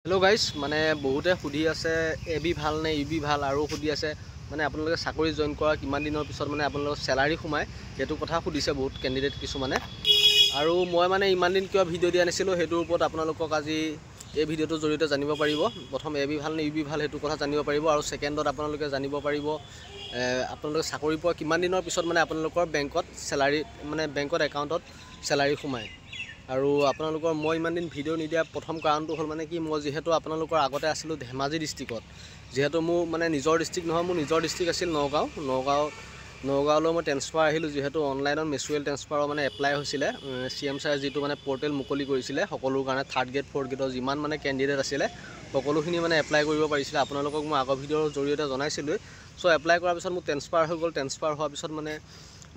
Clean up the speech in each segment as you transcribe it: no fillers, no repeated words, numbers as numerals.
Hello guys माने बहुते सुधी आछे এবি ভাল নে ইবি ভাল আৰু সুধি আছে মানে আপোনালোকে চাকৰি জয়েন কৰা কিমান দিনৰ পিছত মানে আপোনালোকৰ স্যালাৰি সোমায় হেতু কথা সুধিছে বহুত ক্যান্ডিডেট কিছু মানে আৰু মই মানে ইমান দিন কিয় ভিডিও দিয়া নাছিলো হেতুৰ ওপৰত আপোনালোকক আজি এই ভিডিওটো জৰিয়তে জানিব পাৰিব প্ৰথম এবি ভাল নে ইবি ভাল হেতু কথা জানিব পাৰিব আৰু সেকেন্ডত আপোনালোকে জানিব পাৰিব আপোনালোকে চাকৰি পোৱা কিমান দিনৰ পিছত মানে আপোনালোকৰ বেংকত স্যালাৰি মানে বেংকত একাউণ্টত স্যালাৰি সোমায় আৰু আপোনালোকৰ মই ইমান দিন ভিডিও নিদিয়া প্ৰথম কাৰণটো হল মানে কি মই যেহেতু আপোনালোকৰ আগতে আছিল ধেমাজি ডিস্ট্ৰিক্টত যেহেতু মোৰ মানে নিজৰ ডিস্ট্ৰিক্ট নহয় মোৰ নিজৰ ডিস্ট্ৰিক্ট আছিল নগাঁৱলৈ মই ট্ৰান্সফাৰ আহিলো যেহেতু অনলাইনত মেচুৱেল ট্ৰান্সফাৰৰ মানে এপ্লাই হৈছিলে সিএম ছাৰ যেটো মানে পোৰ্টেল মুকলি কৰিছিলে সকলোৰ কাৰণে থাৰ্ড গ্ৰেড ফ'ৰ্থ গ্ৰেডৰ যিমান মানে ক্যান্ডিডেট আছিলে সকলোখিনি মানে এপ্লাই কৰিব পাৰিছিলে আপোনালোকক মই আগৰ ভিডিওৰ জৰিয়তে জনাইছিলো সো এপ্লাই কৰাৰ পিছত মোৰ ট্ৰান্সফাৰ হৈ গ'ল ট্ৰান্সফাৰ হোৱাৰ পিছত মানে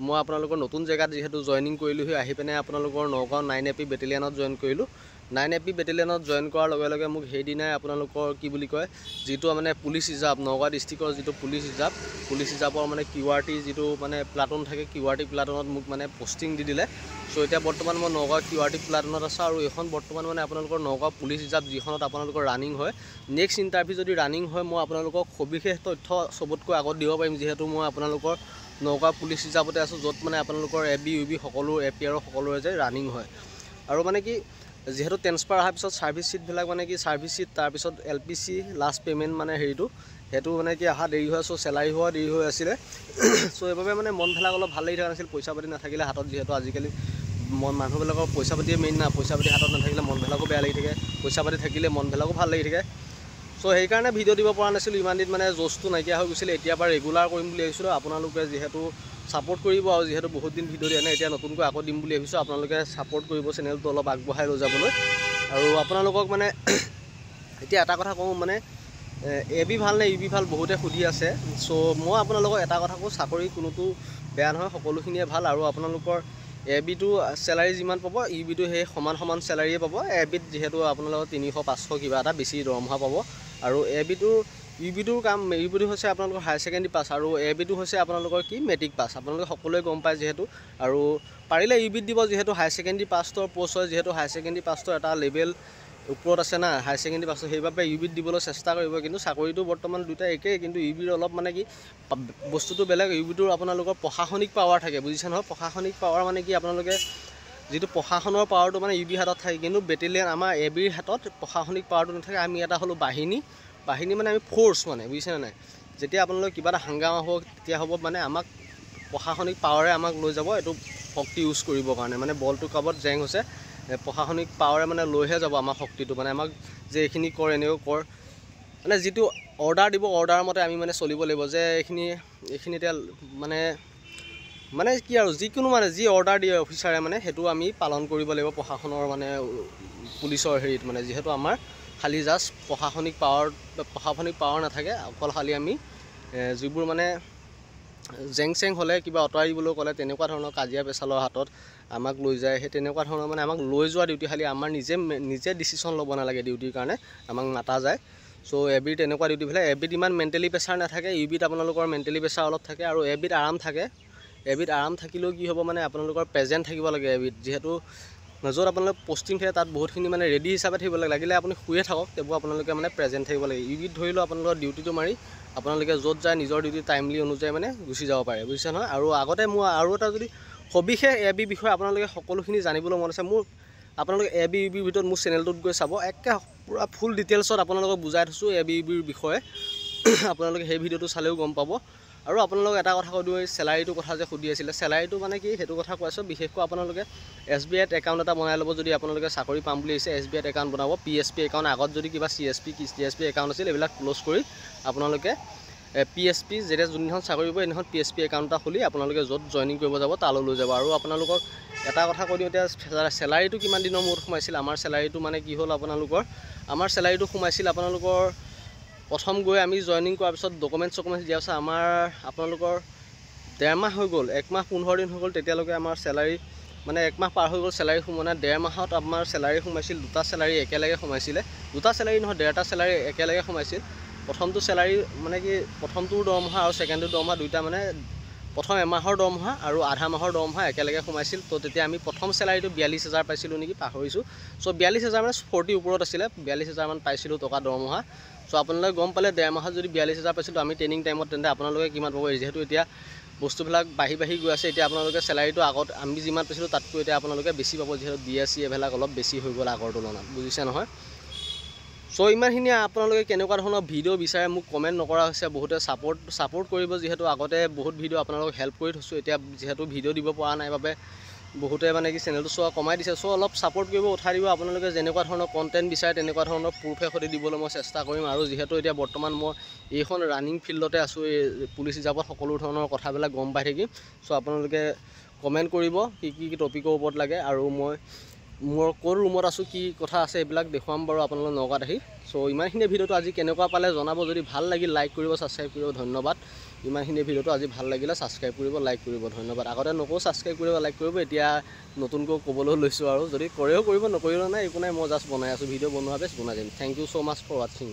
মই আপোনালোকৰ নতুন জায়গাত যেহেতু জয়েনিং কৰিলো আহি পেনে আপোনালোকৰ নগাঁও 9AP বেটেলিয়নত জয়েন কৰিলো 9AP বেটেলিয়নত জয়েন কৰাৰ লগে লগে মোক হেই দিনাই আপোনালোকৰ কি বুলি কয় যেটো মানে পুলিচ ৰিজাৰ্ভ নগাঁও ডিস্ট্ৰিক্টৰ যেটো পুলিচ ৰিজাৰ্ভৰ মানে কিউআৰটি যেটো মানে প্লাটুন থাকে কিউআৰটি প্লাটুনত মোক মানে পোষ্টিং দি দিলে সো এতিয়া বৰ্তমান মই নগাঁও কিউআৰটি প্লাটুনত আছো আৰু এখন বৰ্তমান মানে আপোনালোকৰ নগাঁও পুলিচ ৰিজাৰ্ভ যিখনত আপোনালোকৰ ৰানিং হয় নেক্সট ইন্টাৰভিউ যদি ৰানিং হয় মই আপোনালোকক সবিশেষ তথ্য সবতকৈ আগত দিব পাৰিম যেহেতু মই আপোনালোকৰ নগাঁও পুলিচ ৰিজাৰ্ভতে আছো যত মানে আপোনালোকৰ এবি ইউবি সকলো এপিআৰ সকলোৰে যে ৰানিং হয় আৰু মানে কি যেহেতু ট্ৰান্সফাৰ অহাৰ পিছত সাৰ্ভিস সিট বিলাক মানে কি সাৰ্ভিস সিট তাৰ পিছত এলপিসি লাষ্ট পেমেন্ট মানে হেতু মানে কি আহা দেৰি হৈ আছে স্যালাৰি হোৱা দেৰি হৈ আছিল সো এবাবে মানে মন ভেলাক অলপ ভাল লাগি থকা নাছিল পইচা পাতি নাথাকিলে হাতত যেহেতু আজিকালি মানুহবিলাকৰ পইচা পাতিয়ে মেইন না পইচা পাতি হাতত নাথাকিলে মন ভেলাকো বেয়া লাগি থাকে পইচা পাতি থাকিলে মন ভেলাকো ভাল লাগি থাকে সো এই কাৰণে ভিডিও দিব পৰা নাছিল ইমান দিন মানে জোজটো নাইকিয়া হৈ গৈছিল এতিয়া বা ৰেগুলাৰ কৰিম বুলি ভাবিছিলো আপোনালোকে যেহেতু সাপোৰ্ট কৰিব আৰু যেহেতু বহুত দিন ভিডিও দিয়া নাই এতিয়া নতুনকৈ আকৌ দিম বুলি ভাবিছো আপোনালোকে সাপোৰ্ট কৰিব চেনেলটো অলপ আগবঢ়াই লৈ যাবলৈ আৰু আপোনালোকক মানে এতিয়া এটা কথা কওঁ মানে এবি ভাল নে ইবি ভাল বহুতে সুধি আছে সো মই আপোনালোকক এটা কথা কওঁ চাকৰি কোনোটো বেয়া নহয় সকলোখিনিয়ে ভাল আৰু আপোনালোকৰ এবিটো স্যালাৰি যিমান পাব ইবিটো হে সমান স্যালাৰিয়ে পাব এবিত যেহেতু আপোনালোকৰ 300 500 কিবা এটা বেছি দৰমহা পাব আৰু ইবিটোৰ কাম ইবিটো হৈছে আপোনালোকৰ হায়াৰ সেকেন্ডাৰী পাছ আৰু এবিটো হৈছে আপোনালোকৰ কি মেট্ৰিক পাছ আপোনালোকে সকলোৱে গম পায় যেহেতু আৰু পাৰিলে ইবিত দিব যেহেতু হায়াৰ সেকেন্ডাৰী পাছৰ পোষ্ট হয় যেহেতু হায়াৰ সেকেন্ডাৰী পাছৰ এটা লেভেল ওপৰত আছে না হায়াৰ সেকেন্ডাৰী পাছ সেইবাবে ইবিত দিবলৈ চেষ্টা কৰিব কিন্তু চাকৰিটো বৰ্তমান দুটা একেই কিন্তু ইবিৰ অলপ মানে কি বস্তুটো বেলেগ ইবিটোৰ আপোনালোকৰ প্ৰশাসনিক পাৱাৰ থাকে বুজিছে নহয় প্ৰশাসনিক পাৱাৰ মানে কি আপোনালোকে যেটো প্ৰশাসনৰ পাৱাৰটো মানে ইবি হাতত থাকে কিন্তু বেটেলিয়ন আমাৰ এবিৰ হাতত প্ৰশাসনিক পাৱাৰটো নাথাকে আমি এটা হলো বাহিনী মানে আমি ফোর্স মানে বুজিছে নাই যেতিয়া আপোনালোক কিবা এটা হাংগামা হ'ব তেতিয়া হ'ব মানে আমাক প্ৰশাসনিক পাৱাৰে আমাক লৈ যাব এটো শক্তি ইউজ কৰিব কাৰণে মানে বলটো কাবত জেং হৈছে প্ৰশাসনিক পাৱাৰে মানে লৈহে যাব আমাৰ শক্তিটো মানে আমাক যে এখিনি কৰ এনেও কৰ মানে যেটো অৰ্ডাৰ দিব অৰ্ডাৰ মতে আমি মানে চলিব লাগিব যে এখিনি এতিয়া মানে কি আৰু যিকোনো মানে যি অৰ্ডাৰ দিয়ে অফিচাৰে মানে হেতু আমি পালন কৰিব লাগিব প্ৰশাসনৰ মানে পুলিচৰ হেৰিত মানে যেহেতু আমাৰ খালি জাস্ট প্ৰশাসনিক পাৱাৰ নাথাকে অকল খালি আমি যিবোৰ মানে জেংচেং হলে কিবা অটৰাই দিবলৈ ক'লে তেনেকুৱা ধৰণৰ কাজিয়া পেছালৰ হাতত আমাক লৈ যায় হে তেনেকুৱা ধৰণৰ মানে আমাক লৈ যোৱা ডিউটি খালি আমাৰ নিজে ডিসিশন ল'ব নালাগে ডিউটিৰ কাৰণে আমাক মাতা যায় সো এবিৰ তেনেকুৱা ডিউটি ভলে এবিত ইমান মেন্টালি প্ৰেছাৰ নাথাকে ইবিত আপোনালোকৰ মেন্টালি প্ৰেছাৰ অলপ থাকে আৰু এবিত আৰাম থাকে এবিত আৰাম থাকিলেও কি হ'ব মানে আপোনালোকৰ প্ৰেজেন্ট থাকিব লাগে এবিত যেহেতু য'ত আপোনালোক পোষ্টিং থাকে তাত বহুতখিনি মানে ৰেডি হিচাপে থাকিব লাগিলে আপুনি শুয়ে থাকক তেবো আপোনালোকে মানে প্ৰেজেন্ট থাকিব লাগে ইবিত ধৰিলো আপোনালোকৰ ডিউটিটো মাৰি আপোনালোকে য'ত যায় নিজৰ ডিউটি টাইমলি অনুযায়ী মানে গুছি যাব পাৰে বুজিছে নহয় আৰু আগতে মই আৰু এটা যদি সবিশেষ এবি বিষয় আপোনালোকে সকলোখিনি জানিবলৈ মন আছে মোৰ আপোনালোকে এবি ইবিৰ ভিতৰত মোৰ চেনেলটোত গৈ চাব একে পুৰা ফুল ডিটেইলছত আপোনালোকক বুজাই থৈছো এবি ইবিৰ বিষয়ে আপোনালোকে সেই ভিডিওটো চালেও গম পাব আৰু আপোনালোক এটা কথা কৈ দিও স্যালাৰিটো কথা যে সুধি আছিল স্যালাৰিটো মানে কি হেতু কথা কৈছো বিশেষকৈ আপোনালোকে এছবিআইত একাউণ্ট এটা বনাই ল'ব যদি আপোনালোকে চাকৰি পাম বুলি আছে এছবিআইত একাউণ্ট বনাব পিএছপি একাউণ্ট আগত যদি কিবা চিএছপি একাউণ্ট আছিল এবিলাক ক্লোজ কৰি আপোনালোকে পিএছপি যেতিয়া যোনখন চাকৰি কৰিব এনেখন পিএছপি একাউণ্ট এটা খুলি আপোনালোকে য'ত জয়েনিং কৰিব যাব তালৈ লৈ যাব আৰু আপোনালোকক এটা কথা কৈ দিও এতিয়া স্যালাৰিটো কিমান দিনৰ মূৰত সোমাইছিল আমাৰ স্যালাৰিটো মানে কি হ'ল আপোনালোকৰ আমাৰ স্যালাৰিটো সোমাইছিল আপোনালোকৰ প্ৰথম গৈ আমি জয়েনিং কৰাৰ পিছত ডকুমেন্টছ দিয়া আছে আমাৰ আপোনালোকৰ 1.5 মাহ হৈ গ'ল 1 মাহ 15 দিন হৈ গ'ল তেতিয়ালৈকে আমাৰ স্যালাৰি মানে 1 মাহ পাৰ হৈ গ'ল স্যালাৰি সোমনা 1.5 মাহত আমাৰ স্যালাৰি সোমাইছিল দুটা স্যালাৰি একেলগে সোমাইছিল দুটা স্যালাৰি নহয় ডেৰটা স্যালাৰি একেলগে সোমাইছিল প্ৰথমটো স্যালাৰি মানে কি প্ৰথমটোৰ দৰমহা আৰু সেকেন্ডৰ দৰমহা দুইটা মানে প্ৰথম এমাহৰ দৰমহা আৰু আধা মাহৰ দৰমহা একেলগে সোমাইছিল। তো তেতিয়া আমি প্ৰথম চেলাৰীটো 42,000 পাইছিলোঁ নেকি, পাহৰিছোঁ। চ' 42,000 মানে 40 ওপৰত আছিলে, 42,000 মান পাইছিলোঁ টকা দৰমহা। চ' আপোনালোকে গম পালে 1.5 মাহত যদি 42,000 পাইছিলোঁ আমি ট্ৰেইনিং টাইমত, তেন্তে আপোনালোকে কিমান পাব। যিহেতু এতিয়া বস্তুবিলাক বাঢ়ি গৈ আছে, এতিয়া আপোনালোকে চেলাৰীটো আগত আমি যিমান পাইছিলোঁ তাতকৈ এতিয়া আপোনালোকে বেছি পাব, যিহেতু DSC এইবিলাক অলপ বেছি হৈ গ'ল আগৰ তুলনাত, বুজিছে নহয়। চ' ইমানখিনি আপোনালোকে কেনেকুৱা ধৰণৰ ভিডিঅ' বিচাৰে মোক কমেণ্ট নকৰা হৈছে। বহুতে ছাপোৰ্ট কৰিব, যিহেতু আগতে বহুত ভিডিঅ' আপোনালোকক হেল্প কৰি থৈছোঁ। এতিয়া যিহেতু ভিডিঅ' দিব পৰা নাই বাবে বহুতে মানে কি চেনেলটো চোৱা কমাই দিছে। চ' অলপ ছাপোৰ্ট কৰিব, উঠাই দিব। আপোনালোকে যেনেকুৱা ধৰণৰ কণ্টেণ্ট বিচাৰে তেনেকুৱা ধৰণৰ প্ৰুফে সৈতে দিবলৈ মই চেষ্টা কৰিম। আৰু যিহেতু এতিয়া বৰ্তমান মই এইখন ৰানিং ফিল্ডতে আছোঁ, এই পুলিচ হিচাপত সকলো ধৰণৰ কথাবিলাক গম পাই থাকিম। চ' আপোনালোকে কমেণ্ট কৰিব কি টপিকৰ ওপৰত লাগে, আৰু মই মোৰ ক'ৰ ৰুমত আছোঁ, কি কথা আছে এইবিলাক দেখুৱাম বাৰু আপোনালোকৰ নগাঁৱত আহি। চ' ইমানখিনিয়ে ভিডিঅ'টো আজি কেনেকুৱা পালে জনাব। যদি ভাল লাগিল লাইক কৰিব, ছাবস্ক্ৰাইব কৰিব, ধন্যবাদ। ইমানখিনিয়ে ভিডিঅ'টো আজি ভাল লাগিলে ছাবস্ক্ৰাইব কৰিব, লাইক কৰিব, ধন্যবাদ। আগতে নকওঁ ছাবস্ক্ৰাইব কৰিব, লাইক কৰিব, এতিয়া নতুনকৈ ক'বলৈ লৈছোঁ। আৰু যদি কৰেও কৰিব, নকৰিলেও নাই, একো নাই, মই জাষ্ট বনাই আছোঁ, ভিডিঅ' বনোৱা বেছ বনাই দিম। Thank you so' much for ৱাচিং।